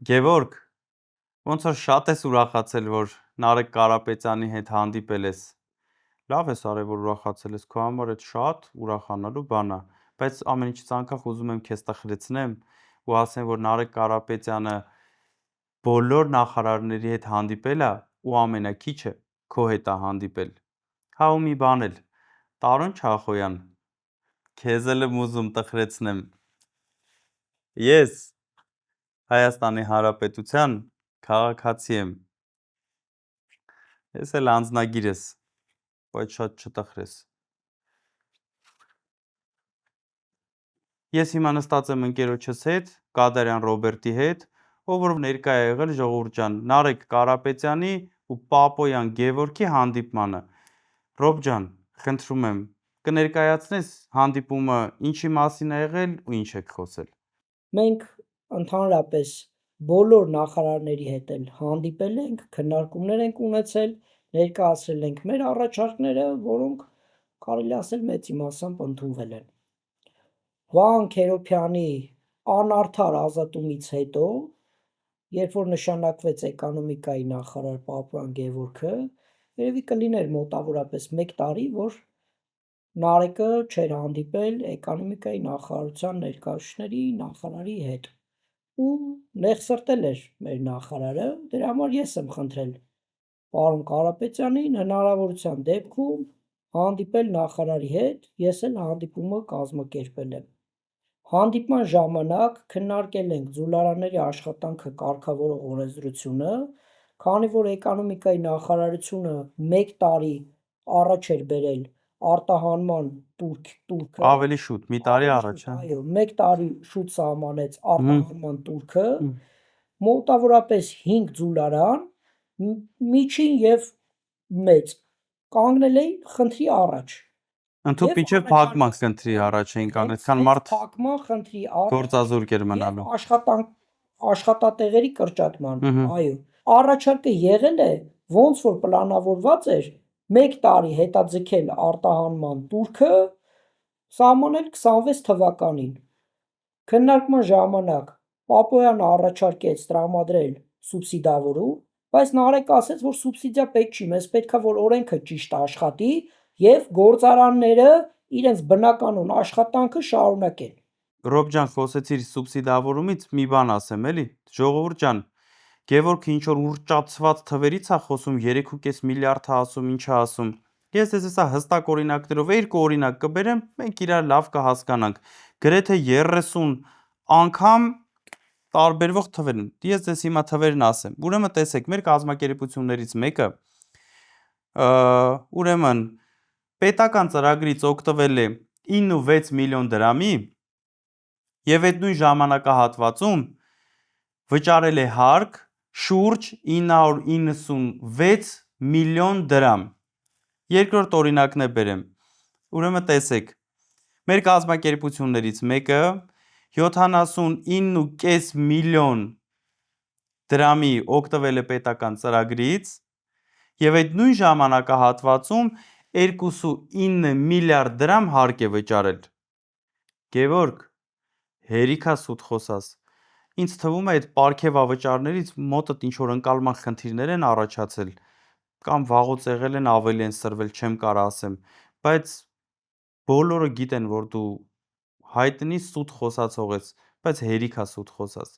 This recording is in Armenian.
Գևորգ, ոնց որ շատ ես ուրախացել, որ Նարեկ Կարապետյանի հետ հանդիպել ես։ Լավ ես արել, որ ուրախացել ես, քո համար այդ շատ ուրախանալու բան է, բայց ամեն ինչից անկախ ուզում եմ քեզ տխրեցնեմ ու ասեմ, որ Նարեկ Կարապետյանը բոլոր նախարարների հետ հանդիպել է ու ամենակիչը քո հետ է հանդիպել։ Հա ու մի բան էլ, Տարոն Չախոյան, քեզ էլ եմ ուզում տխրեցնեմ։ Ես Հայաստանի Հանրապետության քաղաքացի եմ։ Ես էլ անձնագիր ես, բայց շատ չտխրես։ Ես հիմա նստած եմ ընկերոջս հետ, Կադարյան Ռոբերտի հետ, ով որ ներկա է եղել ժողովուրդ ջան, Նարեկ Կարապետյանի ու Պապոյան Գևորգի հանդիպմանը։ Ռոբ ջան, խնդրում եմ, կներկայացնես հանդիպումը ինչի մասին է եղել ու ինչ եք խոսել։ Մենք ընդհանրապես բոլոր նախարարների հետ էլ հանդիպել ենք, քննարկումներ ենք ունեցել, ներկայացրել ենք մեր առաջարկները, որոնք կարելի ասել մեծ իմաստամբ ընդունվել են։ Վահան Քերոբյանի անարդար ազատումից հետո, երբ որ նշանակվեց էկոնոմիկայի նախարար Պապոյան Գևորգը, երևի կլիներ մոտավորապես 1 տարի, որ Նարեկը չէր հանդիպել էկոնոմիկայի նախարարության ներկայացուցիչների նախարարի հետ ու նեղսրտել էր մեր նախարարը, դրա համար ես եմ խնդրել պարոն Կարապետյանին հնարավորության դեպքում հանդիպել նախարարի հետ, ես էլ հանդիպումը կազմակերպել եմ։ Հանդիպման ժամանակ քննարկել ենք ձուլարանների աշխատանքը կարգավորող օրենսդրությունը, քանի որ էկոնոմիկայի նախարարությունը 1 տարի առաջ էր բերել արտահանման տուրքը, Ավելի շուտ, մի տարի առաջ, այո, 1 տարի շուտ սահմանեց արտահանման տուրքը, մոտավորապես 5 ձուլարան, միջին եւ մեծ, կանգնել էին խնդրի առաջ։ Ընդհուպ մինչև փակման խնդրի առաջ էին կանգնել, քան մարդ փակման խնդրի առաջ գործազուրկ էր մնալու։ Աշխատատեղերի կրճատման, այո, առաջարկը եղել է, ոնց որ պլանավորված էր 1 տարի հետաձգել արտահանման տուրքը, սահմանել 26 թվականին։ Քննարկման ժամանակ Պապոյանը առաջարկեց տրամադրել սուբսիդավորում, բայց Նարեկը ասեց, որ սուբսիդիա պետք չի, մեզ պետք է որ օրենքը ճիշտ աշխատի եւ գործարանները իրենց բնականոն աշխատանքը շարունակեն։ Ռոբ ջան, խոսեցիր սուբսիդավորումից, մի բան ասեմ, էլի, ժողովուրդ ջան, Գևորգը ինչ որ ուռճացված թվերից է խոսում, 3.5 միլիարդ է ասում, ինչ է ասում։ Ես ձեզ հեսա հստակ օրինակներով 2 օրինակ կբերեմ, մենք իրար լավ կհասկանանք։ Գրեթե 30 անգամ տարբերվող թվեր են։ Ես ձեզ հիմա թվերն ասեմ։ Ուրեմն տեսեք, մեր կազմակերպություններից մեկը ուրեմն պետական ծրագրից օգտվել է 9.6 միլիոն դրամի եւ այդ նույն ժամանակահատվածում վճարել է հարկ շուրջ 996 միլիոն դրամ։ Երկրորդ օրինակն է բերեմ։ Ուրեմն տեսեք, մեր կազմակերպություններից մեկը 79.5 միլիոն դրամի օգտվել է պետական ծրագրից եւ այդ նույն ժամանակահատվածում 2.9 միլիարդ դրամ հարկ է վճարել։ Գևորգ, հերիքա սուտ խոսած։ Ինձ թվում է այդ պարգևավճարներից մոտդ ինչ որ ընկալման խնդիրներ են առաջացել կամ վաղուց եղել են ավելի են սրվել, չեմ կարող ասեմ, բայց բոլորը գիտեն, որ դու հայտնի սուտ խոսացող ես, բայց հերիքա սուտ խոսած։